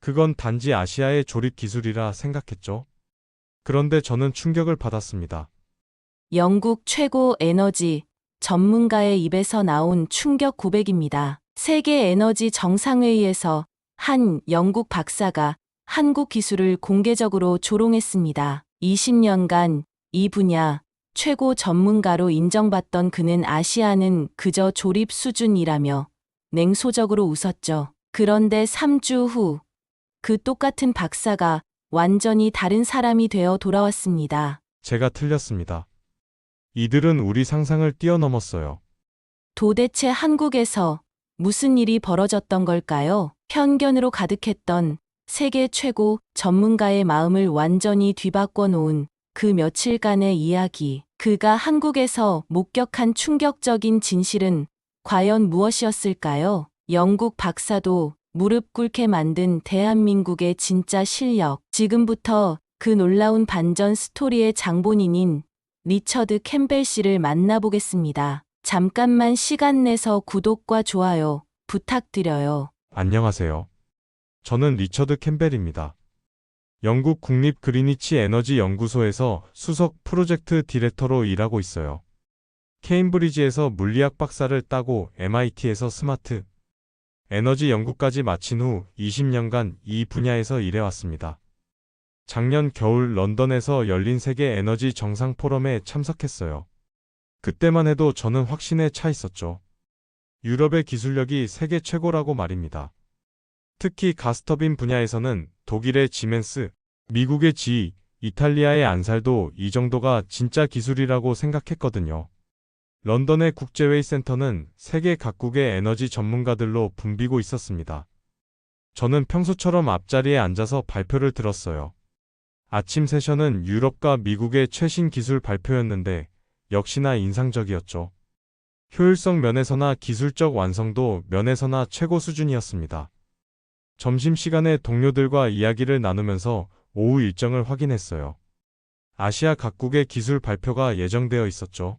그건 단지 아시아의 조립 기술이라 생각했죠. 그런데 저는 충격을 받았습니다. 영국 최고 에너지 전문가의 입에서 나온 충격 고백입니다. 세계 에너지 정상회의에서 한 영국 박사가 한국 기술을 공개적으로 조롱했습니다. 20년간 이 분야 최고 전문가로 인정받던 그는 아시아는 그저 조립 수준이라며 냉소적으로 웃었죠. 그런데 3주 후 그 똑같은 박사가 완전히 다른 사람이 되어 돌아왔습니다. 제가 틀렸습니다. 이들은 우리 상상을 뛰어넘었어요. 도대체 한국에서 무슨 일이 벌어졌던 걸까요? 편견으로 가득했던 세계 최고 전문가의 마음을 완전히 뒤바꿔 놓은 그 며칠간의 이야기. 그가 한국에서 목격한 충격적인 진실은 과연 무엇이었을까요? 영국 박사도 무릎 꿇게 만든 대한민국의 진짜 실력. 지금부터 그 놀라운 반전 스토리의 장본인인 리처드 캠벨 씨를 만나보겠습니다. 잠깐만 시간 내서 구독과 좋아요 부탁드려요. 안녕하세요. 저는 리처드 캠벨입니다. 영국 국립 그리니치 에너지 연구소에서 수석 프로젝트 디렉터로 일하고 있어요. 케임브리지에서 물리학 박사를 따고 MIT에서 스마트 에너지 연구까지 마친 후 20년간 이 분야에서 일해왔습니다. 작년 겨울 런던에서 열린 세계 에너지 정상 포럼에 참석했어요. 그때만 해도 저는 확신에 차 있었죠. 유럽의 기술력이 세계 최고라고 말입니다. 특히 가스터빈 분야에서는 독일의 지멘스, 미국의 GE, 이탈리아의 안살도 이 정도가 진짜 기술이라고 생각했거든요. 런던의 국제회의센터는 세계 각국의 에너지 전문가들로 붐비고 있었습니다. 저는 평소처럼 앞자리에 앉아서 발표를 들었어요. 아침 세션은 유럽과 미국의 최신 기술 발표였는데 역시나 인상적이었죠. 효율성 면에서나 기술적 완성도 면에서나 최고 수준이었습니다. 점심시간에 동료들과 이야기를 나누면서 오후 일정을 확인했어요. 아시아 각국의 기술 발표가 예정되어 있었죠.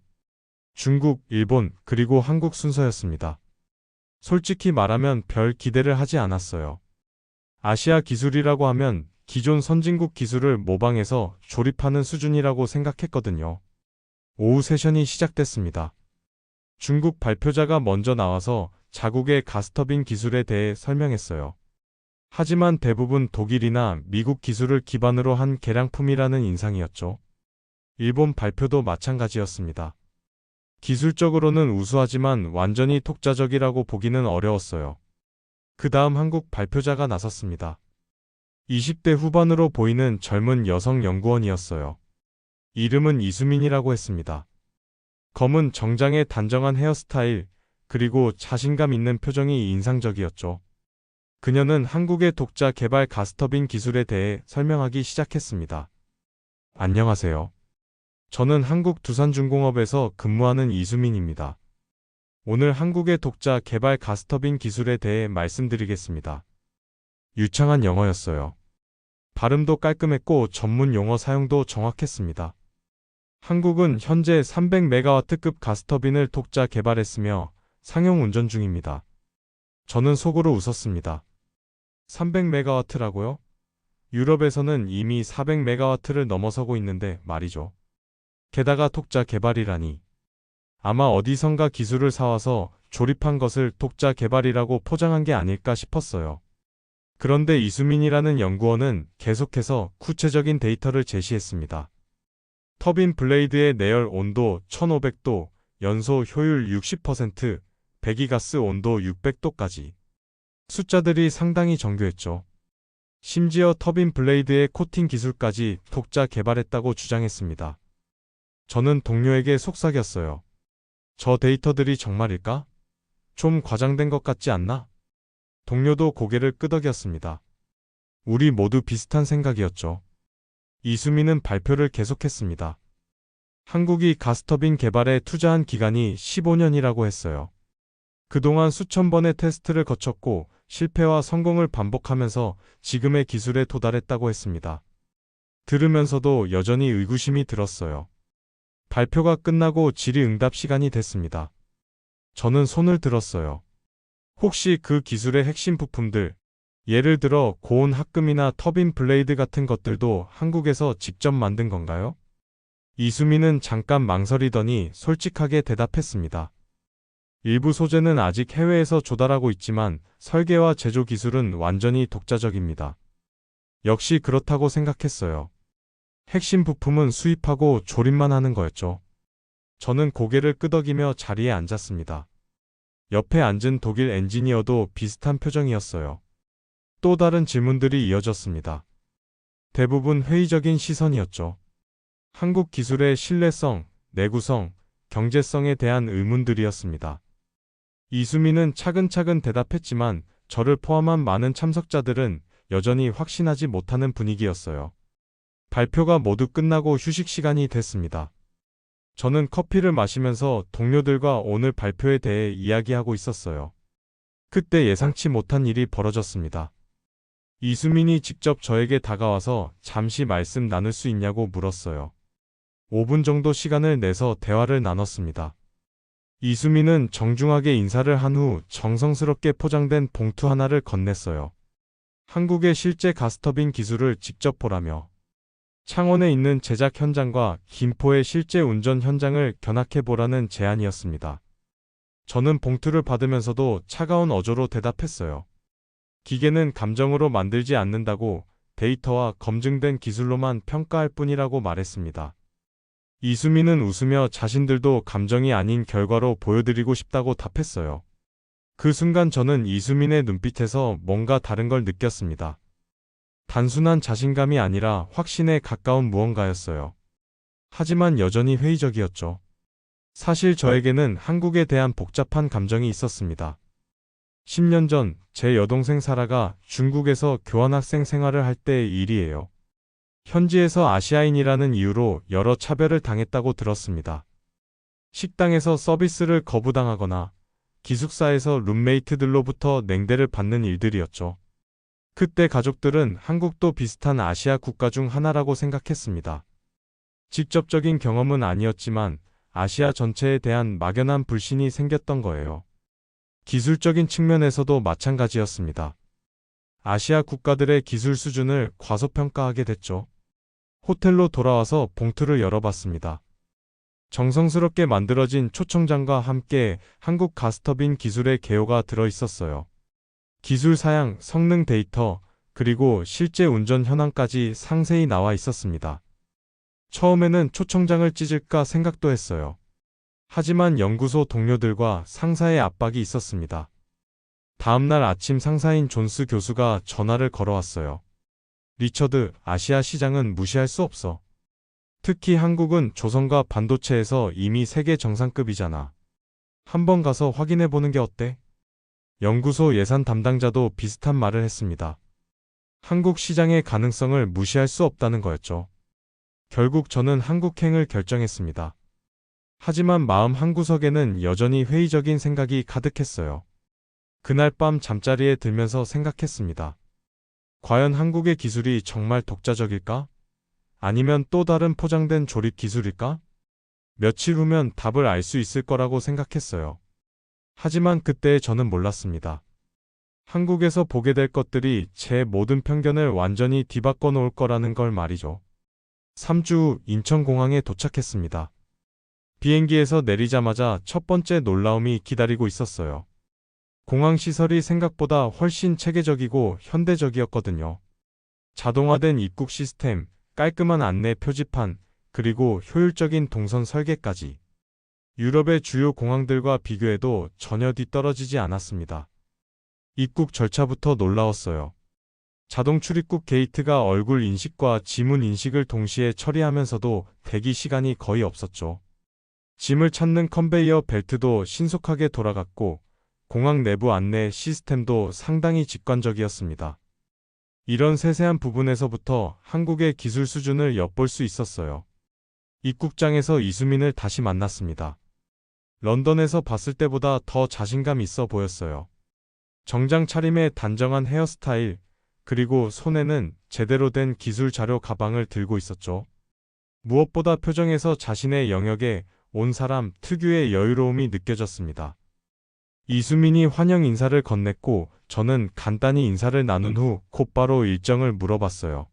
중국, 일본, 그리고 한국 순서였습니다. 솔직히 말하면 별 기대를 하지 않았어요. 아시아 기술이라고 하면 기존 선진국 기술을 모방해서 조립하는 수준이라고 생각했거든요. 오후 세션이 시작됐습니다. 중국 발표자가 먼저 나와서 자국의 가스터빈 기술에 대해 설명했어요. 하지만 대부분 독일이나 미국 기술을 기반으로 한 개량품이라는 인상이었죠. 일본 발표도 마찬가지였습니다. 기술적으로는 우수하지만 완전히 독자적이라고 보기는 어려웠어요. 그 다음 한국 발표자가 나섰습니다. 20대 후반으로 보이는 젊은 여성 연구원이었어요. 이름은 이수민이라고 했습니다. 검은 정장의 단정한 헤어스타일, 그리고 자신감 있는 표정이 인상적이었죠. 그녀는 한국의 독자 개발 가스터빈 기술에 대해 설명하기 시작했습니다. 안녕하세요. 저는 한국 두산중공업에서 근무하는 이수민입니다. 오늘 한국의 독자 개발 가스터빈 기술에 대해 말씀드리겠습니다. 유창한 영어였어요. 발음도 깔끔했고 전문 용어 사용도 정확했습니다. 한국은 현재 300메가와트급 가스터빈을 독자 개발했으며 상용 운전 중입니다. 저는 속으로 웃었습니다. 300메가와트라고요? 유럽에서는 이미 400메가와트를 넘어서고 있는데 말이죠. 게다가 독자 개발이라니. 아마 어디선가 기술을 사와서 조립한 것을 독자 개발이라고 포장한 게 아닐까 싶었어요. 그런데 이수민이라는 연구원은 계속해서 구체적인 데이터를 제시했습니다. 터빈 블레이드의 내열 온도 1500도, 연소 효율 60%, 배기가스 온도 600도까지. 숫자들이 상당히 정교했죠. 심지어 터빈 블레이드의 코팅 기술까지 독자 개발했다고 주장했습니다. 저는 동료에게 속삭였어요. 저 데이터들이 정말일까? 좀 과장된 것 같지 않나? 동료도 고개를 끄덕였습니다. 우리 모두 비슷한 생각이었죠. 이수민은 발표를 계속했습니다. 한국이 가스터빈 개발에 투자한 기간이 15년이라고 했어요. 그동안 수천 번의 테스트를 거쳤고 실패와 성공을 반복하면서 지금의 기술에 도달했다고 했습니다. 들으면서도 여전히 의구심이 들었어요. 발표가 끝나고 질의응답 시간이 됐습니다. 저는 손을 들었어요. 혹시 그 기술의 핵심 부품들, 예를 들어 고온 합금이나 터빈 블레이드 같은 것들도 한국에서 직접 만든 건가요? 이수민은 잠깐 망설이더니 솔직하게 대답했습니다. 일부 소재는 아직 해외에서 조달하고 있지만 설계와 제조 기술은 완전히 독자적입니다. 역시 그렇다고 생각했어요. 핵심 부품은 수입하고 조립만 하는 거였죠. 저는 고개를 끄덕이며 자리에 앉았습니다. 옆에 앉은 독일 엔지니어도 비슷한 표정이었어요. 또 다른 질문들이 이어졌습니다. 대부분 회의적인 시선이었죠. 한국 기술의 신뢰성, 내구성, 경제성에 대한 의문들이었습니다. 이수민은 차근차근 대답했지만 저를 포함한 많은 참석자들은 여전히 확신하지 못하는 분위기였어요. 발표가 모두 끝나고 휴식 시간이 됐습니다. 저는 커피를 마시면서 동료들과 오늘 발표에 대해 이야기하고 있었어요. 그때 예상치 못한 일이 벌어졌습니다. 이수민이 직접 저에게 다가와서 잠시 말씀 나눌 수 있냐고 물었어요. 5분 정도 시간을 내서 대화를 나눴습니다. 이수민은 정중하게 인사를 한 후 정성스럽게 포장된 봉투 하나를 건넸어요. 한국의 실제 가스터빈 기술을 직접 보라며 창원에 있는 제작 현장과 김포의 실제 운전 현장을 견학해보라는 제안이었습니다. 저는 봉투를 받으면서도 차가운 어조로 대답했어요. 기계는 감정으로 만들지 않는다고 데이터와 검증된 기술로만 평가할 뿐이라고 말했습니다. 이수민은 웃으며 자신들도 감정이 아닌 결과로 보여드리고 싶다고 답했어요. 그 순간 저는 이수민의 눈빛에서 뭔가 다른 걸 느꼈습니다. 단순한 자신감이 아니라 확신에 가까운 무언가였어요. 하지만 여전히 회의적이었죠. 사실 저에게는 한국에 대한 복잡한 감정이 있었습니다. 10년 전 제 여동생 사라가 중국에서 교환학생 생활을 할 때의 일이에요. 현지에서 아시아인이라는 이유로 여러 차별을 당했다고 들었습니다. 식당에서 서비스를 거부당하거나 기숙사에서 룸메이트들로부터 냉대를 받는 일들이었죠. 그때 가족들은 한국도 비슷한 아시아 국가 중 하나라고 생각했습니다. 직접적인 경험은 아니었지만 아시아 전체에 대한 막연한 불신이 생겼던 거예요. 기술적인 측면에서도 마찬가지였습니다. 아시아 국가들의 기술 수준을 과소평가하게 됐죠. 호텔로 돌아와서 봉투를 열어봤습니다. 정성스럽게 만들어진 초청장과 함께 한국 가스터빈 기술의 개요가 들어있었어요. 기술 사양, 성능 데이터, 그리고 실제 운전 현황까지 상세히 나와 있었습니다. 처음에는 초청장을 찢을까 생각도 했어요. 하지만 연구소 동료들과 상사의 압박이 있었습니다. 다음날 아침 상사인 존스 교수가 전화를 걸어왔어요. 리처드, 아시아 시장은 무시할 수 없어. 특히 한국은 조선과 반도체에서 이미 세계 정상급이잖아. 한번 가서 확인해보는 게 어때? 연구소 예산 담당자도 비슷한 말을 했습니다. 한국 시장의 가능성을 무시할 수 없다는 거였죠. 결국 저는 한국행을 결정했습니다. 하지만 마음 한구석에는 여전히 회의적인 생각이 가득했어요. 그날 밤 잠자리에 들면서 생각했습니다. 과연 한국의 기술이 정말 독자적일까? 아니면 또 다른 포장된 조립 기술일까? 며칠 후면 답을 알 수 있을 거라고 생각했어요. 하지만 그때 저는 몰랐습니다. 한국에서 보게 될 것들이 제 모든 편견을 완전히 뒤바꿔 놓을 거라는 걸 말이죠. 3주 후 인천공항에 도착했습니다. 비행기에서 내리자마자 첫 번째 놀라움이 기다리고 있었어요. 공항 시설이 생각보다 훨씬 체계적이고 현대적이었거든요. 자동화된 입국 시스템, 깔끔한 안내 표지판, 그리고 효율적인 동선 설계까지. 유럽의 주요 공항들과 비교해도 전혀 뒤떨어지지 않았습니다. 입국 절차부터 놀라웠어요. 자동 출입국 게이트가 얼굴 인식과 지문 인식을 동시에 처리하면서도 대기 시간이 거의 없었죠. 짐을 찾는 컨베이어 벨트도 신속하게 돌아갔고 공항 내부 안내 시스템도 상당히 직관적이었습니다. 이런 세세한 부분에서부터 한국의 기술 수준을 엿볼 수 있었어요. 입국장에서 이수민을 다시 만났습니다. 런던에서 봤을 때보다 더 자신감 있어 보였어요. 정장 차림에 단정한 헤어스타일, 그리고 손에는 제대로 된 기술 자료 가방을 들고 있었죠. 무엇보다 표정에서 자신의 영역에 온 사람 특유의 여유로움이 느껴졌습니다. 이수민이 환영 인사를 건넸고 저는 간단히 인사를 나눈 후 곧바로 일정을 물어봤어요.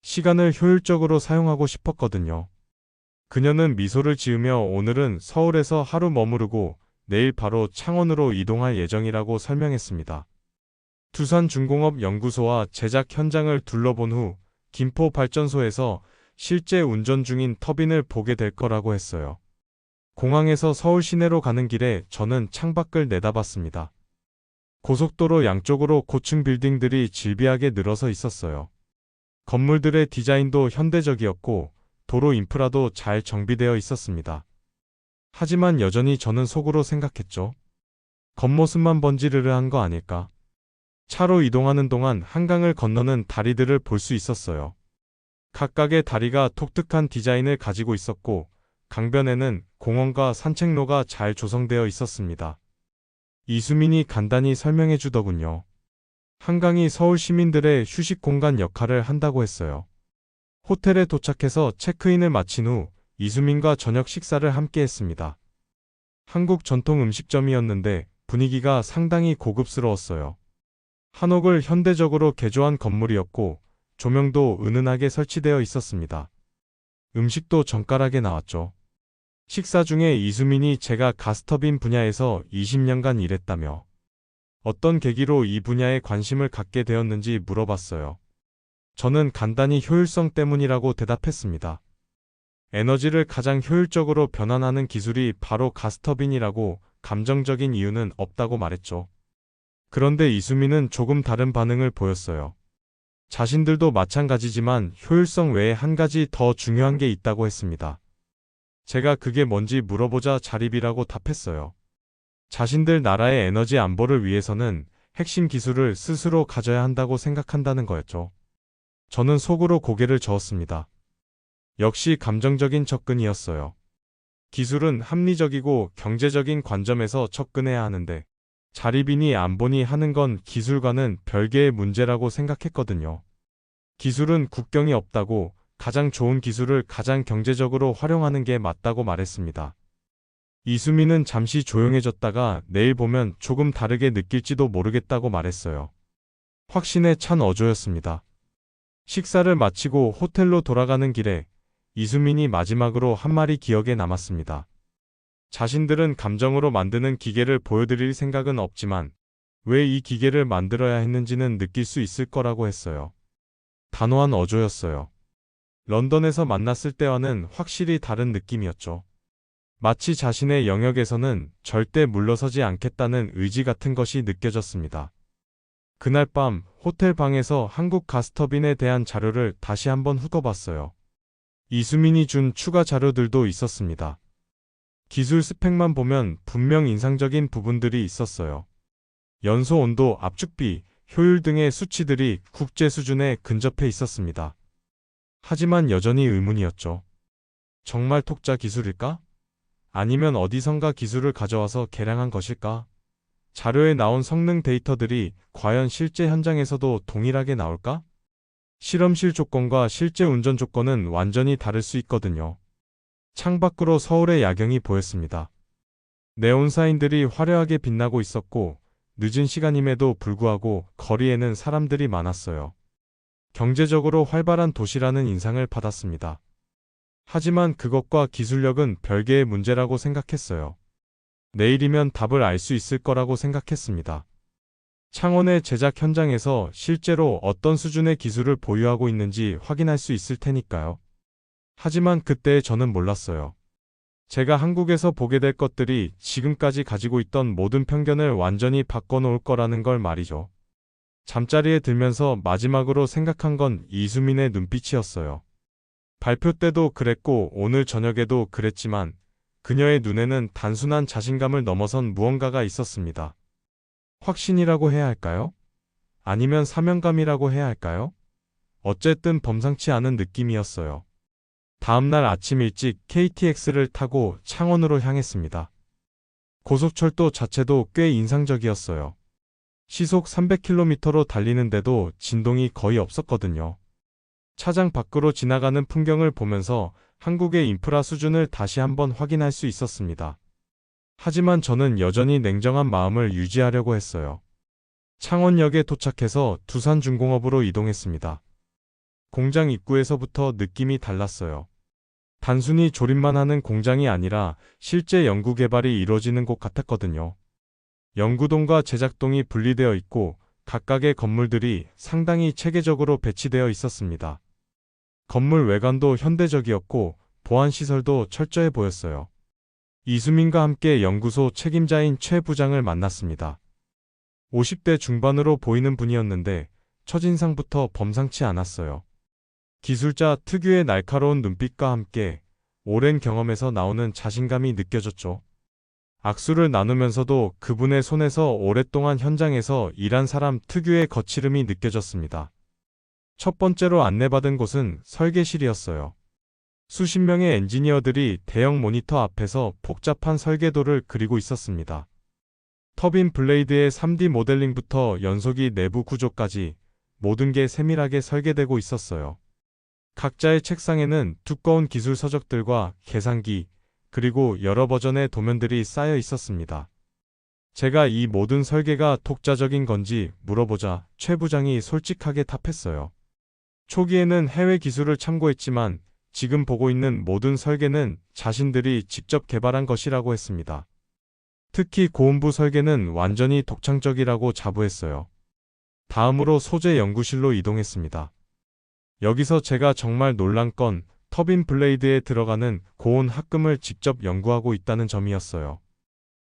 시간을 효율적으로 사용하고 싶었거든요. 그녀는 미소를 지으며 오늘은 서울에서 하루 머무르고 내일 바로 창원으로 이동할 예정이라고 설명했습니다. 두산중공업연구소와 제작 현장을 둘러본 후 김포발전소에서 실제 운전 중인 터빈을 보게 될 거라고 했어요. 공항에서 서울 시내로 가는 길에 저는 창밖을 내다봤습니다. 고속도로 양쪽으로 고층 빌딩들이 질비하게 늘어서 있었어요. 건물들의 디자인도 현대적이었고 도로 인프라도 잘 정비되어 있었습니다. 하지만 여전히 저는 속으로 생각했죠. 겉모습만 번지르르한 거 아닐까? 차로 이동하는 동안 한강을 건너는 다리들을 볼 수 있었어요. 각각의 다리가 독특한 디자인을 가지고 있었고 강변에는 공원과 산책로가 잘 조성되어 있었습니다. 이수민이 간단히 설명해 주더군요. 한강이 서울 시민들의 휴식 공간 역할을 한다고 했어요. 호텔에 도착해서 체크인을 마친 후 이수민과 저녁 식사를 함께 했습니다. 한국 전통 음식점이었는데 분위기가 상당히 고급스러웠어요. 한옥을 현대적으로 개조한 건물이었고 조명도 은은하게 설치되어 있었습니다. 음식도 정갈하게 나왔죠. 식사 중에 이수민이 제가 가스터빈 분야에서 20년간 일했다며 어떤 계기로 이 분야에 관심을 갖게 되었는지 물어봤어요. 저는 간단히 효율성 때문이라고 대답했습니다. 에너지를 가장 효율적으로 변환하는 기술이 바로 가스터빈이라고 감정적인 이유는 없다고 말했죠. 그런데 이수민은 조금 다른 반응을 보였어요. 자신들도 마찬가지지만 효율성 외에 한 가지 더 중요한 게 있다고 했습니다. 제가 그게 뭔지 물어보자 자립이라고 답했어요. 자신들 나라의 에너지 안보를 위해서는 핵심 기술을 스스로 가져야 한다고 생각한다는 거였죠. 저는 속으로 고개를 저었습니다. 역시 감정적인 접근이었어요. 기술은 합리적이고 경제적인 관점에서 접근해야 하는데 자립이니 안보니 하는 건 기술과는 별개의 문제라고 생각했거든요. 기술은 국경이 없다고 가장 좋은 기술을 가장 경제적으로 활용하는 게 맞다고 말했습니다. 이수민은 잠시 조용해졌다가 내일 보면 조금 다르게 느낄지도 모르겠다고 말했어요. 확신에 찬 어조였습니다. 식사를 마치고 호텔로 돌아가는 길에 이수민이 마지막으로 한 말이 기억에 남았습니다. 자신들은 감정으로 만드는 기계를 보여드릴 생각은 없지만 왜 이 기계를 만들어야 했는지는 느낄 수 있을 거라고 했어요. 단호한 어조였어요. 런던에서 만났을 때와는 확실히 다른 느낌이었죠. 마치 자신의 영역에서는 절대 물러서지 않겠다는 의지 같은 것이 느껴졌습니다. 그날 밤 호텔 방에서 한국 가스터빈에 대한 자료를 다시 한번 훑어봤어요. 이수민이 준 추가 자료들도 있었습니다. 기술 스펙만 보면 분명 인상적인 부분들이 있었어요. 연소 온도, 압축비, 효율 등의 수치들이 국제 수준에 근접해 있었습니다. 하지만 여전히 의문이었죠. 정말 톡자 기술일까? 아니면 어디선가 기술을 가져와서 개량한 것일까? 자료에 나온 성능 데이터들이 과연 실제 현장에서도 동일하게 나올까? 실험실 조건과 실제 운전 조건은 완전히 다를 수 있거든요. 창밖으로 서울의 야경이 보였습니다. 네온사인들이 화려하게 빛나고 있었고 늦은 시간임에도 불구하고 거리에는 사람들이 많았어요. 경제적으로 활발한 도시라는 인상을 받았습니다. 하지만 그것과 기술력은 별개의 문제라고 생각했어요. 내일이면 답을 알 수 있을 거라고 생각했습니다. 창원의 제작 현장에서 실제로 어떤 수준의 기술을 보유하고 있는지 확인할 수 있을 테니까요. 하지만 그때 저는 몰랐어요. 제가 한국에서 보게 될 것들이 지금까지 가지고 있던 모든 편견을 완전히 바꿔놓을 거라는 걸 말이죠. 잠자리에 들면서 마지막으로 생각한 건 이수민의 눈빛이었어요. 발표 때도 그랬고 오늘 저녁에도 그랬지만 그녀의 눈에는 단순한 자신감을 넘어선 무언가가 있었습니다. 확신이라고 해야 할까요? 아니면 사명감이라고 해야 할까요? 어쨌든 범상치 않은 느낌이었어요. 다음날 아침 일찍 KTX를 타고 창원으로 향했습니다. 고속철도 자체도 꽤 인상적이었어요. 시속 300km로 달리는데도 진동이 거의 없었거든요. 차장 밖으로 지나가는 풍경을 보면서 한국의 인프라 수준을 다시 한번 확인할 수 있었습니다. 하지만 저는 여전히 냉정한 마음을 유지하려고 했어요. 창원역에 도착해서 두산중공업으로 이동했습니다. 공장 입구에서부터 느낌이 달랐어요. 단순히 조립만 하는 공장이 아니라 실제 연구 개발이 이루어지는 곳 같았거든요. 연구동과 제작동이 분리되어 있고 각각의 건물들이 상당히 체계적으로 배치되어 있었습니다. 건물 외관도 현대적이었고 보안시설도 철저해 보였어요. 이수민과 함께 연구소 책임자인 최 부장을 만났습니다. 50대 중반으로 보이는 분이었는데 첫인상부터 범상치 않았어요. 기술자 특유의 날카로운 눈빛과 함께 오랜 경험에서 나오는 자신감이 느껴졌죠. 악수를 나누면서도 그분의 손에서 오랫동안 현장에서 일한 사람 특유의 거칠음이 느껴졌습니다. 첫 번째로 안내받은 곳은 설계실이었어요. 수십 명의 엔지니어들이 대형 모니터 앞에서 복잡한 설계도를 그리고 있었습니다. 터빈 블레이드의 3D 모델링부터 연소기 내부 구조까지 모든 게 세밀하게 설계되고 있었어요. 각자의 책상에는 두꺼운 기술 서적들과 계산기, 그리고 여러 버전의 도면들이 쌓여 있었습니다. 제가 이 모든 설계가 독자적인 건지 물어보자 최 부장이 솔직하게 답했어요. 초기에는 해외 기술을 참고했지만 지금 보고 있는 모든 설계는 자신들이 직접 개발한 것이라고 했습니다. 특히 고음부 설계는 완전히 독창적이라고 자부했어요. 다음으로 소재 연구실로 이동했습니다. 여기서 제가 정말 놀란 건 터빈 블레이드에 들어가는 고온 합금을 직접 연구하고 있다는 점이었어요.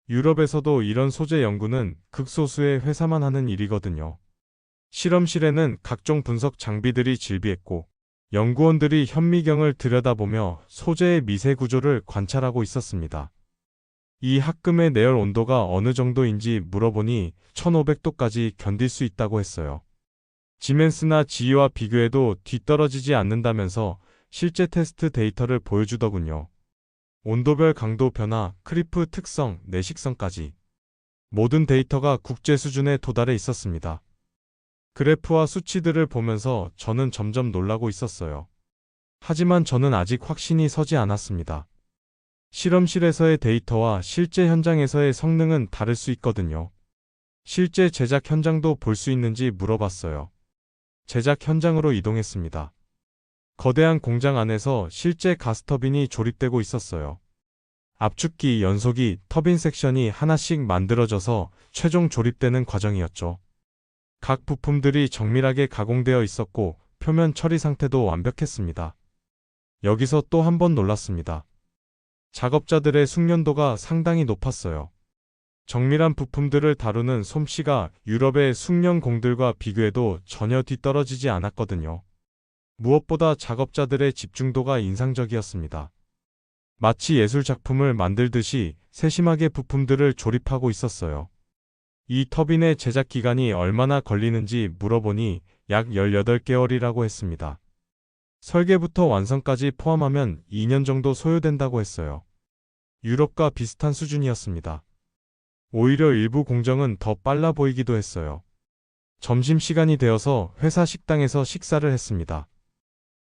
유럽에서도 이런 소재 연구는 극소수의 회사만 하는 일이거든요. 실험실에는 각종 분석 장비들이 질비했고 연구원들이 현미경을 들여다보며 소재의 미세 구조를 관찰하고 있었습니다. 이 합금의 내열 온도가 어느 정도인지 물어보니 1500도까지 견딜 수 있다고 했어요. 지멘스나 지이와 비교해도 뒤떨어지지 않는다면서 실제 테스트 데이터를 보여주더군요. 온도별 강도 변화, 크리프 특성, 내식성까지 모든 데이터가 국제 수준에 도달해 있었습니다. 그래프와 수치들을 보면서 저는 점점 놀라고 있었어요. 하지만 저는 아직 확신이 서지 않았습니다. 실험실에서의 데이터와 실제 현장에서의 성능은 다를 수 있거든요. 실제 제작 현장도 볼 수 있는지 물어봤어요. 제작 현장으로 이동했습니다. 거대한 공장 안에서 실제 가스터빈이 조립되고 있었어요. 압축기, 연소기, 터빈 섹션이 하나씩 만들어져서 최종 조립되는 과정이었죠. 각 부품들이 정밀하게 가공되어 있었고 표면 처리 상태도 완벽했습니다. 여기서 또 한 번 놀랐습니다. 작업자들의 숙련도가 상당히 높았어요. 정밀한 부품들을 다루는 솜씨가 유럽의 숙련공들과 비교해도 전혀 뒤떨어지지 않았거든요. 무엇보다 작업자들의 집중도가 인상적이었습니다. 마치 예술 작품을 만들듯이 세심하게 부품들을 조립하고 있었어요. 이 터빈의 제작 기간이 얼마나 걸리는지 물어보니 약 18개월이라고 했습니다. 설계부터 완성까지 포함하면 2년 정도 소요된다고 했어요. 유럽과 비슷한 수준이었습니다. 오히려 일부 공정은 더 빨라 보이기도 했어요. 점심시간이 되어서 회사 식당에서 식사를 했습니다.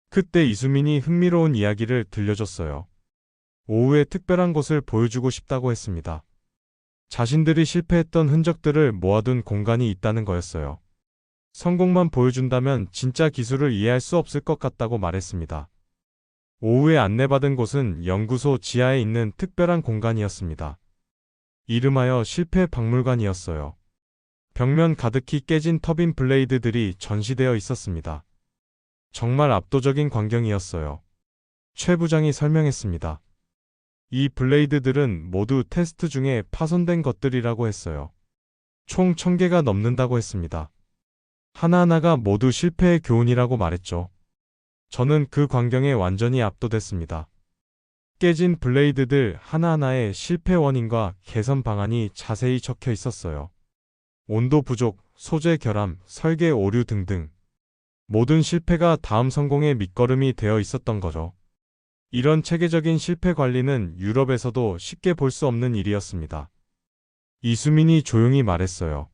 그때 이수민이 흥미로운 이야기를 들려줬어요. 오후에 특별한 곳을 보여주고 싶다고 했습니다. 자신들이 실패했던 흔적들을 모아둔 공간이 있다는 거였어요. 성공만 보여준다면 진짜 기술을 이해할 수 없을 것 같다고 말했습니다. 오후에 안내받은 곳은 연구소 지하에 있는 특별한 공간이었습니다. 이름하여 실패 박물관이었어요. 벽면 가득히 깨진 터빈 블레이드들이 전시되어 있었습니다. 정말 압도적인 광경이었어요. 최 부장이 설명했습니다. 이 블레이드들은 모두 테스트 중에 파손된 것들이라고 했어요. 총 1000개가 넘는다고 했습니다. 하나하나가 모두 실패의 교훈이라고 말했죠. 저는 그 광경에 완전히 압도됐습니다. 깨진 블레이드들 하나하나의 실패 원인과 개선 방안이 자세히 적혀 있었어요. 온도 부족, 소재 결함, 설계 오류 등등. 모든 실패가 다음 성공의 밑거름이 되어 있었던 거죠. 이런 체계적인 실패 관리는 유럽에서도 쉽게 볼 수 없는 일이었습니다. 이수민이 조용히 말했어요.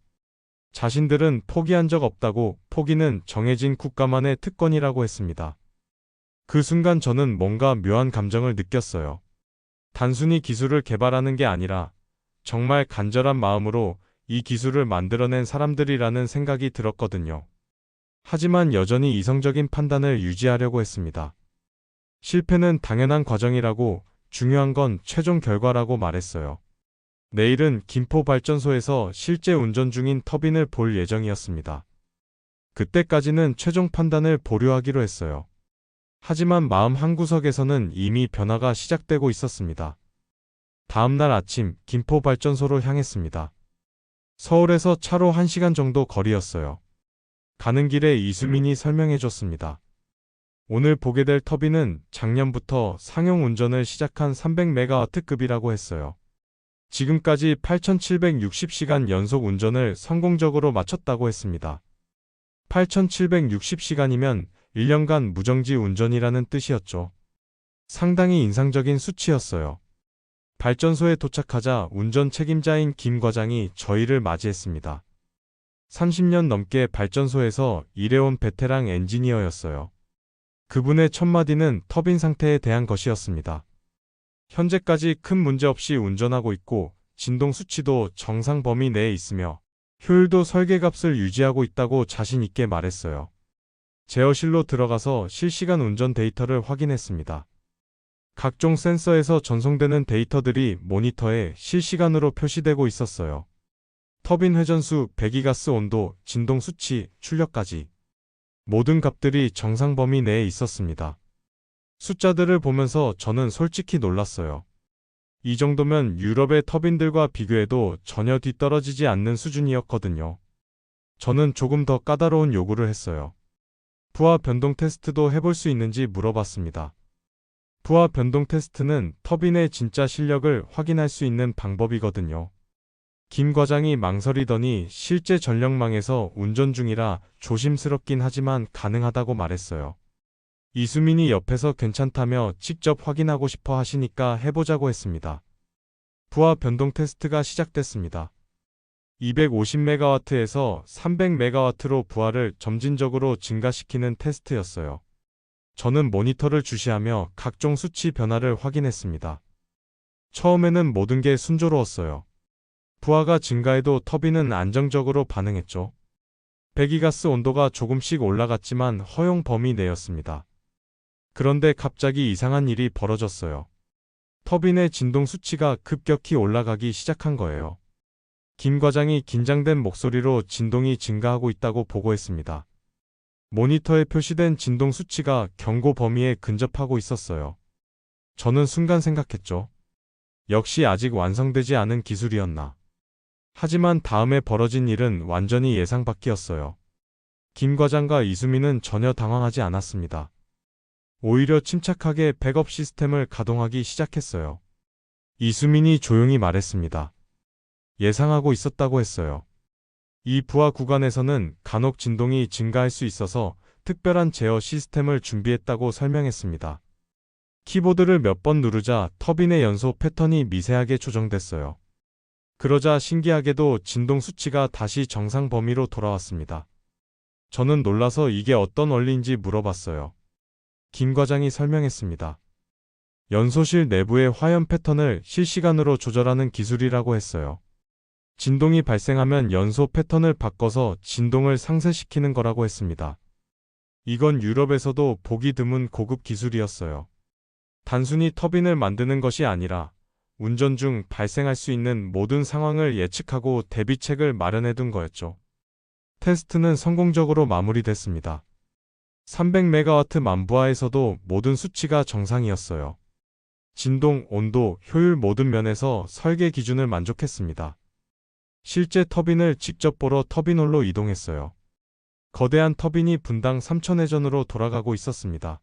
자신들은 포기한 적 없다고, 포기는 정해진 국가만의 특권이라고 했습니다. 그 순간 저는 뭔가 묘한 감정을 느꼈어요. 단순히 기술을 개발하는 게 아니라 정말 간절한 마음으로 이 기술을 만들어낸 사람들이라는 생각이 들었거든요. 하지만 여전히 이성적인 판단을 유지하려고 했습니다. 실패는 당연한 과정이라고, 중요한 건 최종 결과라고 말했어요. 내일은 김포발전소에서 실제 운전 중인 터빈을 볼 예정이었습니다. 그때까지는 최종 판단을 보류하기로 했어요. 하지만 마음 한구석에서는 이미 변화가 시작되고 있었습니다. 다음 날 아침 김포발전소로 향했습니다. 서울에서 차로 1시간 정도 거리였어요. 가는 길에 이수민이 설명해줬습니다. 오늘 보게 될 터빈은 작년부터 상용 운전을 시작한 300메가와트급이라고 했어요. 지금까지 8,760시간 연속 운전을 성공적으로 마쳤다고 했습니다. 8,760시간이면 1년간 무정지 운전이라는 뜻이었죠. 상당히 인상적인 수치였어요. 발전소에 도착하자 운전 책임자인 김 과장이 저희를 맞이했습니다. 30년 넘게 발전소에서 일해온 베테랑 엔지니어였어요. 그분의 첫 마디는 터빈 상태에 대한 것이었습니다. 현재까지 큰 문제 없이 운전하고 있고 진동 수치도 정상 범위 내에 있으며 효율도 설계값을 유지하고 있다고 자신 있게 말했어요. 제어실로 들어가서 실시간 운전 데이터를 확인했습니다. 각종 센서에서 전송되는 데이터들이 모니터에 실시간으로 표시되고 있었어요. 터빈 회전수, 배기가스 온도, 진동 수치, 출력까지 모든 값들이 정상 범위 내에 있었습니다. 숫자들을 보면서 저는 솔직히 놀랐어요. 이 정도면 유럽의 터빈들과 비교해도 전혀 뒤떨어지지 않는 수준이었거든요. 저는 조금 더 까다로운 요구를 했어요. 부하 변동 테스트도 해볼 수 있는지 물어봤습니다. 부하 변동 테스트는 터빈의 진짜 실력을 확인할 수 있는 방법이거든요. 김 과장이 망설이더니 실제 전력망에서 운전 중이라 조심스럽긴 하지만 가능하다고 말했어요. 이수민이 옆에서 괜찮다며 직접 확인하고 싶어 하시니까 해보자고 했습니다. 부하 변동 테스트가 시작됐습니다. 250메가와트에서 300메가와트로 부하를 점진적으로 증가시키는 테스트였어요. 저는 모니터를 주시하며 각종 수치 변화를 확인했습니다. 처음에는 모든 게 순조로웠어요. 부하가 증가해도 터빈은 안정적으로 반응했죠. 배기가스 온도가 조금씩 올라갔지만 허용 범위 내였습니다. 그런데 갑자기 이상한 일이 벌어졌어요. 터빈의 진동 수치가 급격히 올라가기 시작한 거예요. 김 과장이 긴장된 목소리로 진동이 증가하고 있다고 보고했습니다. 모니터에 표시된 진동 수치가 경고 범위에 근접하고 있었어요. 저는 순간 생각했죠. 역시 아직 완성되지 않은 기술이었나. 하지만 다음에 벌어진 일은 완전히 예상 밖이었어요. 김 과장과 이수민은 전혀 당황하지 않았습니다. 오히려 침착하게 백업 시스템을 가동하기 시작했어요. 이수민이 조용히 말했습니다. 예상하고 있었다고 했어요. 이 부하 구간에서는 간혹 진동이 증가할 수 있어서 특별한 제어 시스템을 준비했다고 설명했습니다. 키보드를 몇 번 누르자 터빈의 연소 패턴이 미세하게 조정됐어요. 그러자 신기하게도 진동 수치가 다시 정상 범위로 돌아왔습니다. 저는 놀라서 이게 어떤 원리인지 물어봤어요. 김 과장이 설명했습니다. 연소실 내부의 화염 패턴을 실시간으로 조절하는 기술이라고 했어요. 진동이 발생하면 연소 패턴을 바꿔서 진동을 상쇄시키는 거라고 했습니다. 이건 유럽에서도 보기 드문 고급 기술이었어요. 단순히 터빈을 만드는 것이 아니라 운전 중 발생할 수 있는 모든 상황을 예측하고 대비책을 마련해둔 거였죠. 테스트는 성공적으로 마무리됐습니다. 300메가와트 만부하에서도 모든 수치가 정상이었어요. 진동, 온도, 효율 모든 면에서 설계 기준을 만족했습니다. 실제 터빈을 직접 보러 터빈홀로 이동했어요. 거대한 터빈이 분당 3000회전으로 돌아가고 있었습니다.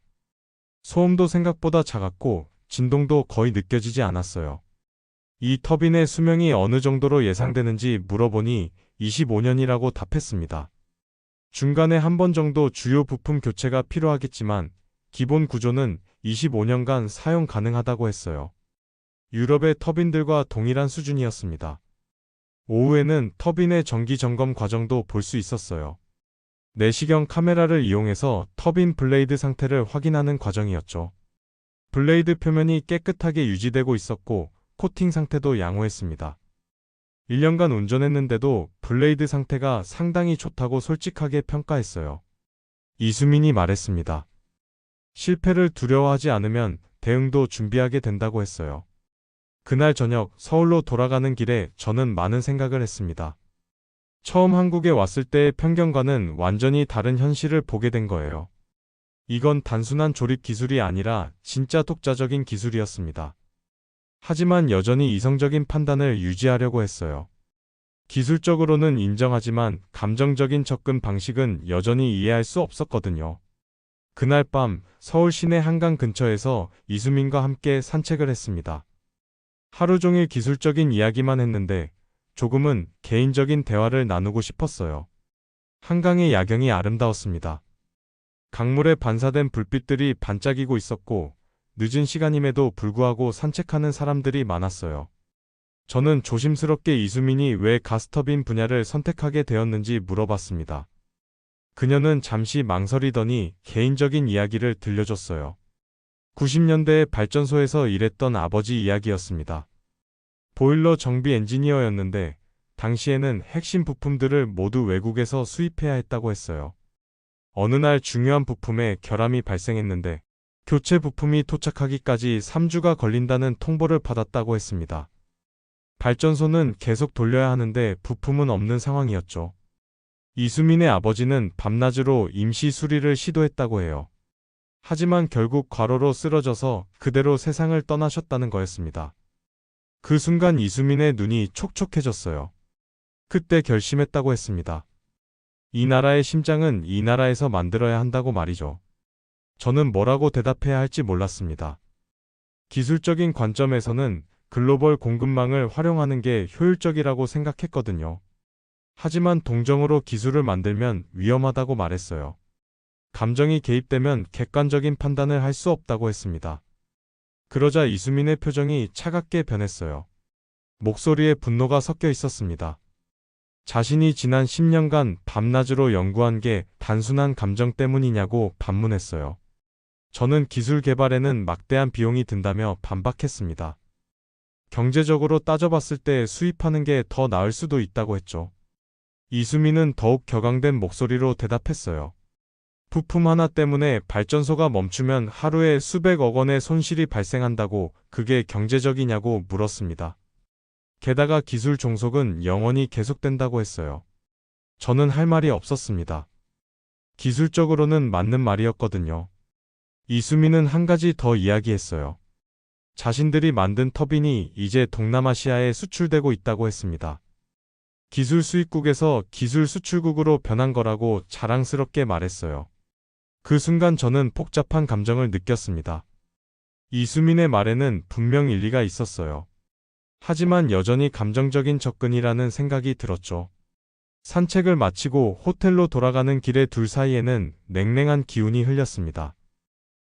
소음도 생각보다 작았고 진동도 거의 느껴지지 않았어요. 이 터빈의 수명이 어느 정도로 예상되는지 물어보니 25년이라고 답했습니다. 중간에 한 번 정도 주요 부품 교체가 필요하겠지만 기본 구조는 25년간 사용 가능하다고 했어요. 유럽의 터빈들과 동일한 수준이었습니다. 오후에는 터빈의 정기 점검 과정도 볼 수 있었어요. 내시경 카메라를 이용해서 터빈 블레이드 상태를 확인하는 과정이었죠. 블레이드 표면이 깨끗하게 유지되고 있었고 코팅 상태도 양호했습니다. 1년간 운전했는데도 블레이드 상태가 상당히 좋다고 솔직하게 평가했어요. 이수민이 말했습니다. 실패를 두려워하지 않으면 대응도 준비하게 된다고 했어요. 그날 저녁 서울로 돌아가는 길에 저는 많은 생각을 했습니다. 처음 한국에 왔을 때의 편견과는 완전히 다른 현실을 보게 된 거예요. 이건 단순한 조립 기술이 아니라 진짜 독자적인 기술이었습니다. 하지만 여전히 이성적인 판단을 유지하려고 했어요. 기술적으로는 인정하지만 감정적인 접근 방식은 여전히 이해할 수 없었거든요. 그날 밤 서울 시내 한강 근처에서 이수민과 함께 산책을 했습니다. 하루 종일 기술적인 이야기만 했는데 조금은 개인적인 대화를 나누고 싶었어요. 한강의 야경이 아름다웠습니다. 강물에 반사된 불빛들이 반짝이고 있었고 늦은 시간임에도 불구하고 산책하는 사람들이 많았어요. 저는 조심스럽게 이수민이 왜 가스터빈 분야를 선택하게 되었는지 물어봤습니다. 그녀는 잠시 망설이더니 개인적인 이야기를 들려줬어요. 90년대에 발전소에서 일했던 아버지 이야기였습니다. 보일러 정비 엔지니어였는데 당시에는 핵심 부품들을 모두 외국에서 수입해야 했다고 했어요. 어느 날 중요한 부품에 결함이 발생했는데 교체 부품이 도착하기까지 3주가 걸린다는 통보를 받았다고 했습니다. 발전소는 계속 돌려야 하는데 부품은 없는 상황이었죠. 이수민의 아버지는 밤낮으로 임시 수리를 시도했다고 해요. 하지만 결국 과로로 쓰러져서 그대로 세상을 떠나셨다는 거였습니다. 그 순간 이수민의 눈이 촉촉해졌어요. 그때 결심했다고 했습니다. 이 나라의 심장은 이 나라에서 만들어야 한다고 말이죠. 저는 뭐라고 대답해야 할지 몰랐습니다. 기술적인 관점에서는 글로벌 공급망을 활용하는 게 효율적이라고 생각했거든요. 하지만 동정으로 기술을 만들면 위험하다고 말했어요. 감정이 개입되면 객관적인 판단을 할 수 없다고 했습니다. 그러자 이수민의 표정이 차갑게 변했어요. 목소리에 분노가 섞여 있었습니다. 자신이 지난 10년간 밤낮으로 연구한 게 단순한 감정 때문이냐고 반문했어요. 저는 기술 개발에는 막대한 비용이 든다며 반박했습니다. 경제적으로 따져봤을 때 수입하는 게 더 나을 수도 있다고 했죠. 이수민은 더욱 격앙된 목소리로 대답했어요. 부품 하나 때문에 발전소가 멈추면 하루에 수백억 원의 손실이 발생한다고 그게 경제적이냐고 물었습니다. 게다가 기술 종속은 영원히 계속된다고 했어요. 저는 할 말이 없었습니다. 기술적으로는 맞는 말이었거든요. 이수민은 한 가지 더 이야기했어요. 자신들이 만든 터빈이 이제 동남아시아에 수출되고 있다고 했습니다. 기술 수입국에서 기술 수출국으로 변한 거라고 자랑스럽게 말했어요. 그 순간 저는 복잡한 감정을 느꼈습니다. 이수민의 말에는 분명 일리가 있었어요. 하지만 여전히 감정적인 접근이라는 생각이 들었죠. 산책을 마치고 호텔로 돌아가는 길의 둘 사이에는 냉랭한 기운이 흘렸습니다.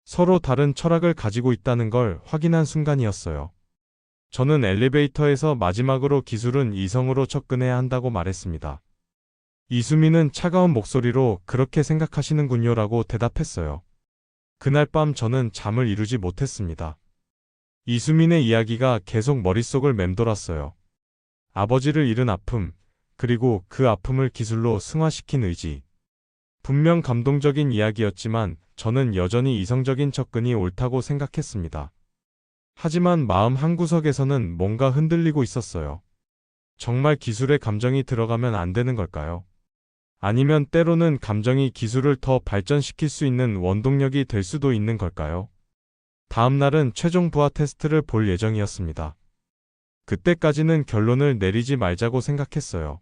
서로 다른 철학을 가지고 있다는 걸 확인한 순간이었어요. 저는 엘리베이터에서 마지막으로 기술은 이성으로 접근해야 한다고 말했습니다. 이수민은 차가운 목소리로 그렇게 생각하시는군요라고 대답했어요. 그날 밤 저는 잠을 이루지 못했습니다. 이수민의 이야기가 계속 머릿속을 맴돌았어요. 아버지를 잃은 아픔, 그리고 그 아픔을 기술로 승화시킨 의지. 분명 감동적인 이야기였지만 저는 여전히 이성적인 접근이 옳다고 생각했습니다. 하지만 마음 한구석에서는 뭔가 흔들리고 있었어요. 정말 기술에 감정이 들어가면 안 되는 걸까요? 아니면 때로는 감정이 기술을 더 발전시킬 수 있는 원동력이 될 수도 있는 걸까요? 다음 날은 최종 부하 테스트를 볼 예정이었습니다. 그때까지는 결론을 내리지 말자고 생각했어요.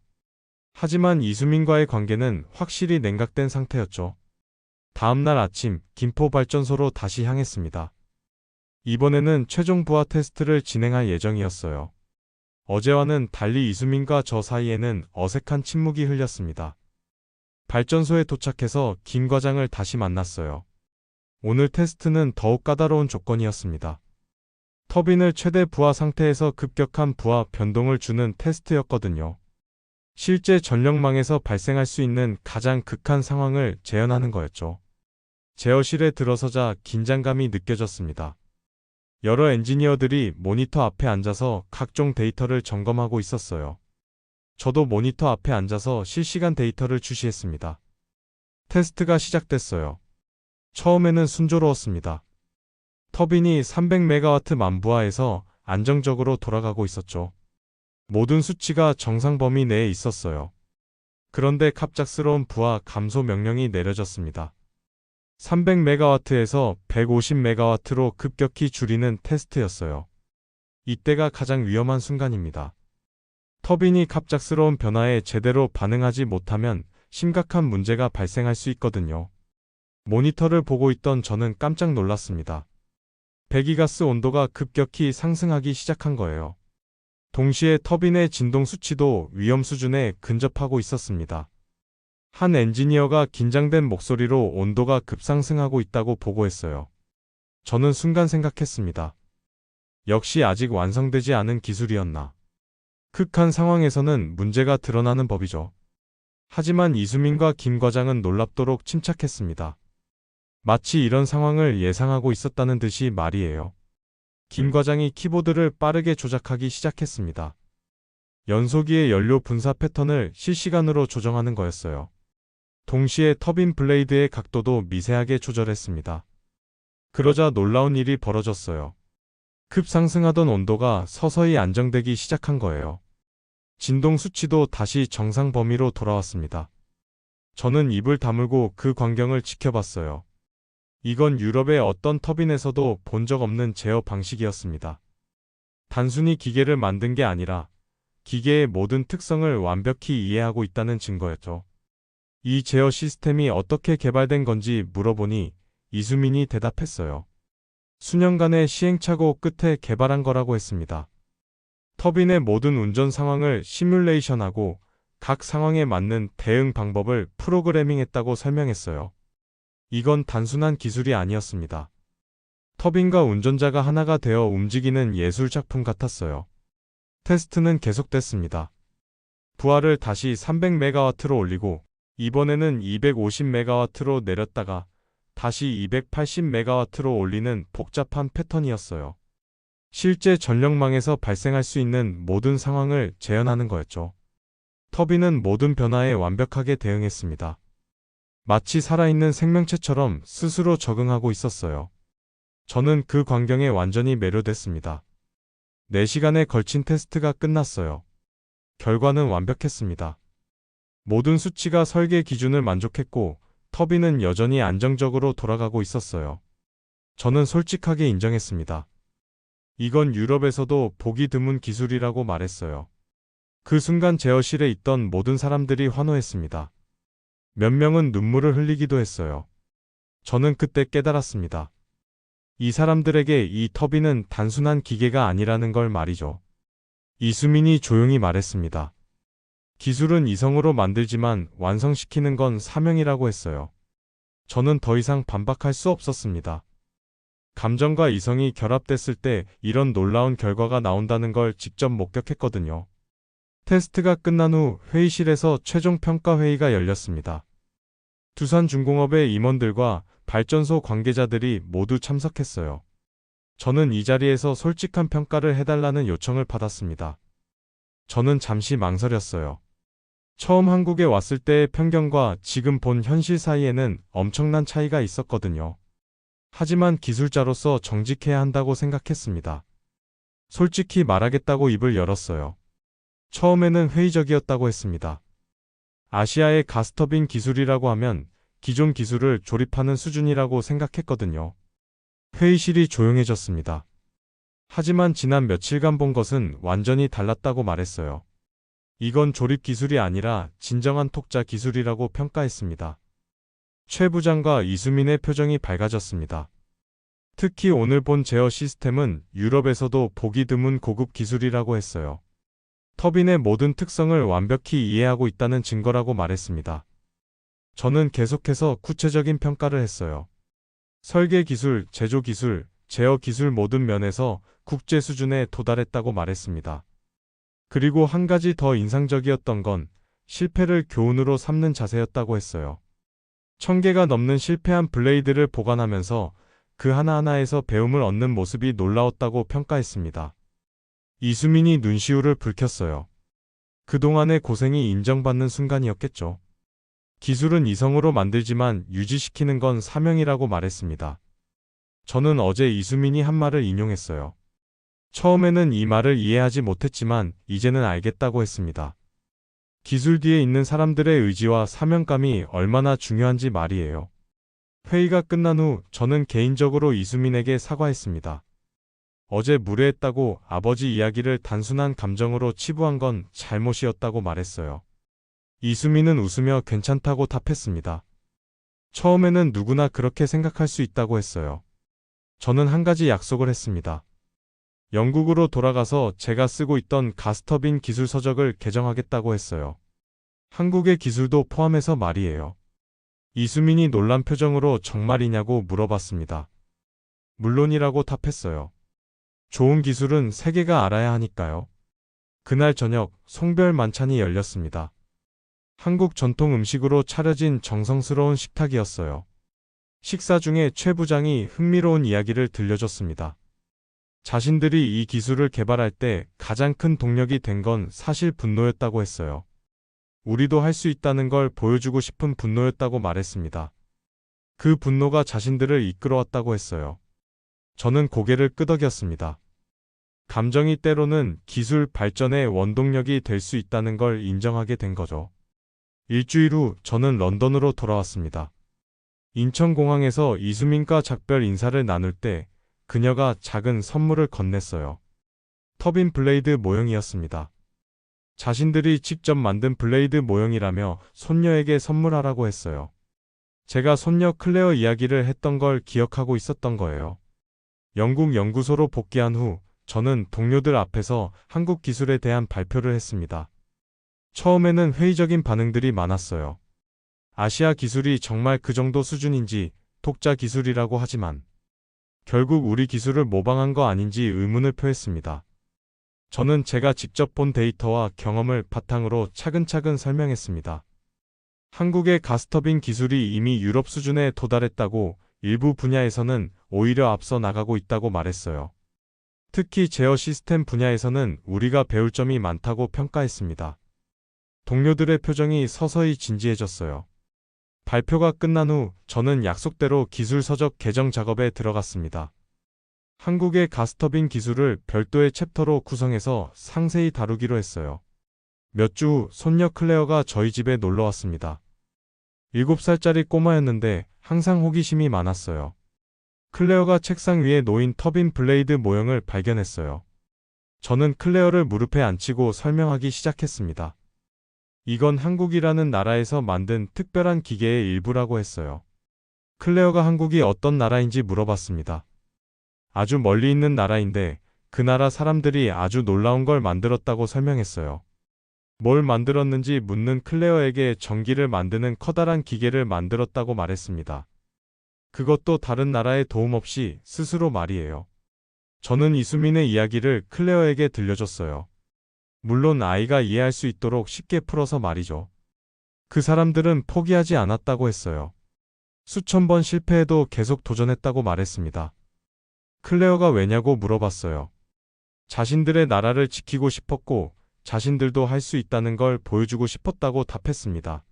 하지만 이수민과의 관계는 확실히 냉각된 상태였죠. 다음 날 아침 김포 발전소로 다시 향했습니다. 이번에는 최종 부하 테스트를 진행할 예정이었어요. 어제와는 달리 이수민과 저 사이에는 어색한 침묵이 흘렸습니다. 발전소에 도착해서 김 과장을 다시 만났어요. 오늘 테스트는 더욱 까다로운 조건이었습니다. 터빈을 최대 부하 상태에서 급격한 부하 변동을 주는 테스트였거든요. 실제 전력망에서 발생할 수 있는 가장 극한 상황을 재현하는 거였죠. 제어실에 들어서자 긴장감이 느껴졌습니다. 여러 엔지니어들이 모니터 앞에 앉아서 각종 데이터를 점검하고 있었어요. 저도 모니터 앞에 앉아서 실시간 데이터를 주시했습니다. 테스트가 시작됐어요. 처음에는 순조로웠습니다. 터빈이 300메가와트 만부하에서 안정적으로 돌아가고 있었죠. 모든 수치가 정상 범위 내에 있었어요. 그런데 갑작스러운 부하 감소 명령이 내려졌습니다. 300메가와트에서 150메가와트로 급격히 줄이는 테스트였어요. 이때가 가장 위험한 순간입니다. 터빈이 갑작스러운 변화에 제대로 반응하지 못하면 심각한 문제가 발생할 수 있거든요. 모니터를 보고 있던 저는 깜짝 놀랐습니다. 배기가스 온도가 급격히 상승하기 시작한 거예요. 동시에 터빈의 진동 수치도 위험 수준에 근접하고 있었습니다. 한 엔지니어가 긴장된 목소리로 온도가 급상승하고 있다고 보고했어요. 저는 순간 생각했습니다. 역시 아직 완성되지 않은 기술이었나. 극한 상황에서는 문제가 드러나는 법이죠. 하지만 이수민과 김 과장은 놀랍도록 침착했습니다. 마치 이런 상황을 예상하고 있었다는 듯이 말이에요. 김 과장이 키보드를 빠르게 조작하기 시작했습니다. 연소기의 연료 분사 패턴을 실시간으로 조정하는 거였어요. 동시에 터빈 블레이드의 각도도 미세하게 조절했습니다. 그러자 놀라운 일이 벌어졌어요. 급상승하던 온도가 서서히 안정되기 시작한 거예요. 진동 수치도 다시 정상 범위로 돌아왔습니다. 저는 입을 다물고 그 광경을 지켜봤어요. 이건 유럽의 어떤 터빈에서도 본 적 없는 제어 방식이었습니다. 단순히 기계를 만든 게 아니라 기계의 모든 특성을 완벽히 이해하고 있다는 증거였죠. 이 제어 시스템이 어떻게 개발된 건지 물어보니 이수민이 대답했어요. 수년간의 시행착오 끝에 개발한 거라고 했습니다. 터빈의 모든 운전 상황을 시뮬레이션하고 각 상황에 맞는 대응 방법을 프로그래밍했다고 설명했어요. 이건 단순한 기술이 아니었습니다. 터빈과 운전자가 하나가 되어 움직이는 예술 작품 같았어요. 테스트는 계속됐습니다. 부하를 다시 300메가와트로 올리고 이번에는 250메가와트로 내렸다가 다시 280메가와트로 올리는 복잡한 패턴이었어요. 실제 전력망에서 발생할 수 있는 모든 상황을 재현하는 거였죠. 터빈은 모든 변화에 완벽하게 대응했습니다. 마치 살아있는 생명체처럼 스스로 적응하고 있었어요. 저는 그 광경에 완전히 매료됐습니다. 4시간에 걸친 테스트가 끝났어요. 결과는 완벽했습니다. 모든 수치가 설계 기준을 만족했고 터빈은 여전히 안정적으로 돌아가고 있었어요. 저는 솔직하게 인정했습니다. 이건 유럽에서도 보기 드문 기술이라고 말했어요. 그 순간 제어실에 있던 모든 사람들이 환호했습니다. 몇 명은 눈물을 흘리기도 했어요. 저는 그때 깨달았습니다. 이 사람들에게 이 터빈은 단순한 기계가 아니라는 걸 말이죠. 이수민이 조용히 말했습니다. 기술은 이성으로 만들지만 완성시키는 건 사명이라고 했어요. 저는 더 이상 반박할 수 없었습니다. 감정과 이성이 결합됐을 때 이런 놀라운 결과가 나온다는 걸 직접 목격했거든요. 테스트가 끝난 후 회의실에서 최종 평가 회의가 열렸습니다. 두산중공업의 임원들과 발전소 관계자들이 모두 참석했어요. 저는 이 자리에서 솔직한 평가를 해달라는 요청을 받았습니다. 저는 잠시 망설였어요. 처음 한국에 왔을 때의 편견과 지금 본 현실 사이에는 엄청난 차이가 있었거든요. 하지만 기술자로서 정직해야 한다고 생각했습니다. 솔직히 말하겠다고 입을 열었어요. 처음에는 회의적이었다고 했습니다. 아시아의 가스터빈 기술이라고 하면 기존 기술을 조립하는 수준이라고 생각했거든요. 회의실이 조용해졌습니다. 하지만 지난 며칠간 본 것은 완전히 달랐다고 말했어요. 이건 조립 기술이 아니라 진정한 톡자 기술이라고 평가했습니다. 최 부장과 이수민의 표정이 밝아졌습니다. 특히 오늘 본 제어 시스템은 유럽에서도 보기 드문 고급 기술이라고 했어요. 터빈의 모든 특성을 완벽히 이해하고 있다는 증거라고 말했습니다. 저는 계속해서 구체적인 평가를 했어요. 설계 기술, 제조 기술, 제어 기술 모든 면에서 국제 수준에 도달했다고 말했습니다. 그리고 한 가지 더 인상적이었던 건 실패를 교훈으로 삼는 자세였다고 했어요. 1000개가 넘는 실패한 블레이드를 보관하면서 그 하나하나에서 배움을 얻는 모습이 놀라웠다고 평가했습니다. 이수민이 눈시울을 붉혔어요. 그동안의 고생이 인정받는 순간이었겠죠. 기술은 이성으로 만들지만 유지시키는 건 사명이라고 말했습니다. 저는 어제 이수민이 한 말을 인용했어요. 처음에는 이 말을 이해하지 못했지만 이제는 알겠다고 했습니다. 기술 뒤에 있는 사람들의 의지와 사명감이 얼마나 중요한지 말이에요. 회의가 끝난 후 저는 개인적으로 이수민에게 사과했습니다. 어제 무례했다고 아버지 이야기를 단순한 감정으로 치부한 건 잘못이었다고 말했어요. 이수민은 웃으며 괜찮다고 답했습니다. 처음에는 누구나 그렇게 생각할 수 있다고 했어요. 저는 한 가지 약속을 했습니다. 영국으로 돌아가서 제가 쓰고 있던 가스터빈 기술 서적을 개정하겠다고 했어요. 한국의 기술도 포함해서 말이에요. 이수민이 놀란 표정으로 정말이냐고 물어봤습니다. 물론이라고 답했어요. 좋은 기술은 세계가 알아야 하니까요. 그날 저녁 송별 만찬이 열렸습니다. 한국 전통 음식으로 차려진 정성스러운 식탁이었어요. 식사 중에 최 부장이 흥미로운 이야기를 들려줬습니다. 자신들이 이 기술을 개발할 때 가장 큰 동력이 된 건 사실 분노였다고 했어요. 우리도 할 수 있다는 걸 보여주고 싶은 분노였다고 말했습니다. 그 분노가 자신들을 이끌어왔다고 했어요. 저는 고개를 끄덕였습니다. 감정이 때로는 기술 발전의 원동력이 될 수 있다는 걸 인정하게 된 거죠. 일주일 후 저는 런던으로 돌아왔습니다. 인천공항에서 이수민과 작별 인사를 나눌 때 그녀가 작은 선물을 건넸어요. 터빈 블레이드 모형이었습니다. 자신들이 직접 만든 블레이드 모형이라며 손녀에게 선물하라고 했어요. 제가 손녀 클레어 이야기를 했던 걸 기억하고 있었던 거예요. 영국 연구소로 복귀한 후 저는 동료들 앞에서 한국 기술에 대한 발표를 했습니다. 처음에는 회의적인 반응들이 많았어요. 아시아 기술이 정말 그 정도 수준인지 독자 기술이라고 하지만 결국 우리 기술을 모방한 거 아닌지 의문을 표했습니다. 저는 제가 직접 본 데이터와 경험을 바탕으로 차근차근 설명했습니다. 한국의 가스터빈 기술이 이미 유럽 수준에 도달했다고, 일부 분야에서는 오히려 앞서 나가고 있다고 말했어요. 특히 제어 시스템 분야에서는 우리가 배울 점이 많다고 평가했습니다. 동료들의 표정이 서서히 진지해졌어요. 발표가 끝난 후 저는 약속대로 기술 서적 개정 작업에 들어갔습니다. 한국의 가스터빈 기술을 별도의 챕터로 구성해서 상세히 다루기로 했어요. 몇 주 후 손녀 클레어가 저희 집에 놀러 왔습니다. 7살짜리 꼬마였는데 항상 호기심이 많았어요. 클레어가 책상 위에 놓인 터빈 블레이드 모형을 발견했어요. 저는 클레어를 무릎에 앉히고 설명하기 시작했습니다. 이건 한국이라는 나라에서 만든 특별한 기계의 일부라고 했어요. 클레어가 한국이 어떤 나라인지 물어봤습니다. 아주 멀리 있는 나라인데 그 나라 사람들이 아주 놀라운 걸 만들었다고 설명했어요. 뭘 만들었는지 묻는 클레어에게 전기를 만드는 커다란 기계를 만들었다고 말했습니다. 그것도 다른 나라의 도움 없이 스스로 말이에요. 저는 이수민의 이야기를 클레어에게 들려줬어요. 물론 아이가 이해할 수 있도록 쉽게 풀어서 말이죠. 그 사람들은 포기하지 않았다고 했어요. 수천 번 실패해도 계속 도전했다고 말했습니다. 클레어가 왜냐고 물어봤어요. 자신들의 나라를 지키고 싶었고 자신들도 할 수 있다는 걸 보여주고 싶었다고 답했습니다.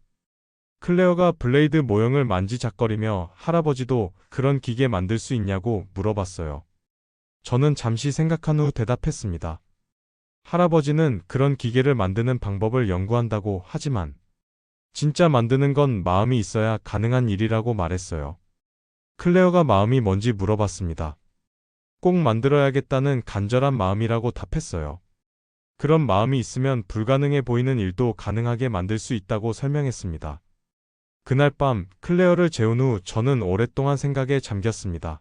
클레어가 블레이드 모형을 만지작거리며 할아버지도 그런 기계 만들 수 있냐고 물어봤어요. 저는 잠시 생각한 후 대답했습니다. 할아버지는 그런 기계를 만드는 방법을 연구한다고 하지만 진짜 만드는 건 마음이 있어야 가능한 일이라고 말했어요. 클레어가 마음이 뭔지 물어봤습니다. 꼭 만들어야겠다는 간절한 마음이라고 답했어요. 그런 마음이 있으면 불가능해 보이는 일도 가능하게 만들 수 있다고 설명했습니다. 그날 밤 클레어를 재운 후 저는 오랫동안 생각에 잠겼습니다.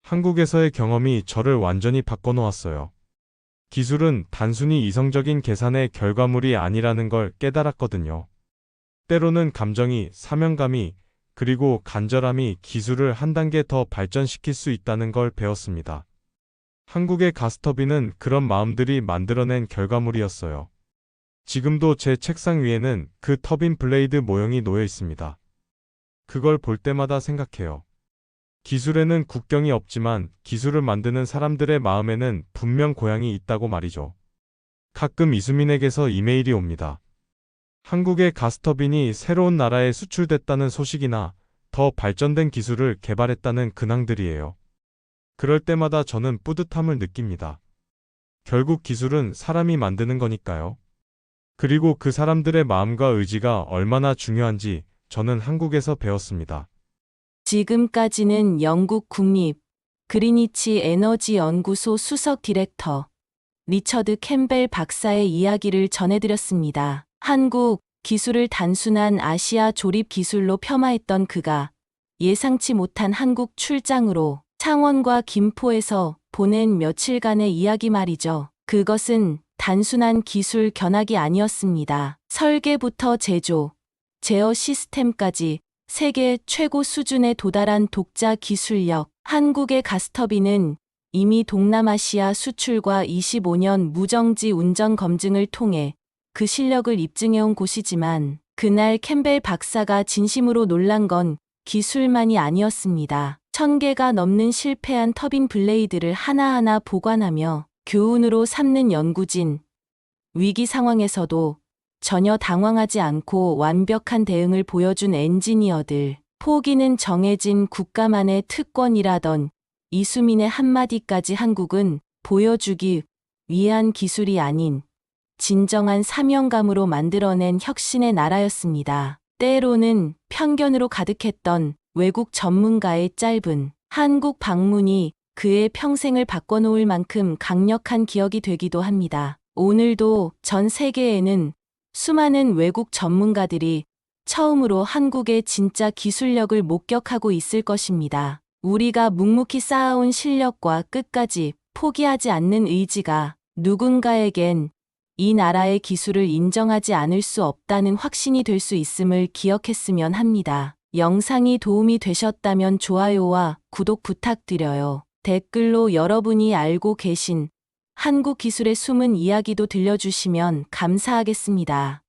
한국에서의 경험이 저를 완전히 바꿔놓았어요. 기술은 단순히 이성적인 계산의 결과물이 아니라는 걸 깨달았거든요. 때로는 감정이, 사명감이, 그리고 간절함이 기술을 한 단계 더 발전시킬 수 있다는 걸 배웠습니다. 한국의 가스터빈은 그런 마음들이 만들어낸 결과물이었어요. 지금도 제 책상 위에는 그 터빈 블레이드 모형이 놓여 있습니다. 그걸 볼 때마다 생각해요. 기술에는 국경이 없지만 기술을 만드는 사람들의 마음에는 분명 고향이 있다고 말이죠. 가끔 이수민에게서 이메일이 옵니다. 한국의 가스터빈이 새로운 나라에 수출됐다는 소식이나 더 발전된 기술을 개발했다는 근황들이에요. 그럴 때마다 저는 뿌듯함을 느낍니다. 결국 기술은 사람이 만드는 거니까요. 그리고 그 사람들의 마음과 의지가 얼마나 중요한지 저는 한국에서 배웠습니다. 지금까지는 영국 국립 그리니치 에너지 연구소 수석 디렉터 리처드 캠벨 박사의 이야기를 전해드렸습니다. 한국 기술을 단순한 아시아 조립 기술로 폄하했던 그가 예상치 못한 한국 출장으로 창원과 김포에서 보낸 며칠간의 이야기 말이죠. 그것은 단순한 기술 견학이 아니었습니다. 설계부터 제조, 제어 시스템까지 세계 최고 수준에 도달한 독자 기술력. 한국의 가스터빈은 이미 동남아시아 수출과 25년 무정지 운전 검증을 통해 그 실력을 입증해온 곳이지만 그날 캠벨 박사가 진심으로 놀란 건 기술만이 아니었습니다. 1000개가 넘는 실패한 터빈 블레이드를 하나하나 보관하며 교훈으로 삼는 연구진. 위기 상황에서도 전혀 당황하지 않고 완벽한 대응을 보여준 엔지니어들. 포기는 정해진 국가만의 특권이라던 이수민의 한마디까지 한국은 보여주기 위한 기술이 아닌 진정한 사명감으로 만들어낸 혁신의 나라였습니다. 때로는 편견으로 가득했던 외국 전문가의 짧은 한국 방문이 그의 평생을 바꿔놓을 만큼 강력한 기억이 되기도 합니다. 오늘도 전 세계에는 수많은 외국 전문가들이 처음으로 한국의 진짜 기술력을 목격하고 있을 것입니다. 우리가 묵묵히 쌓아온 실력과 끝까지 포기하지 않는 의지가 누군가에겐 이 나라의 기술을 인정하지 않을 수 없다는 확신이 될 수 있음을 기억했으면 합니다. 영상이 도움이 되셨다면 좋아요와 구독 부탁드려요. 댓글로 여러분이 알고 계신 한국 기술의 숨은 이야기도 들려주시면 감사하겠습니다.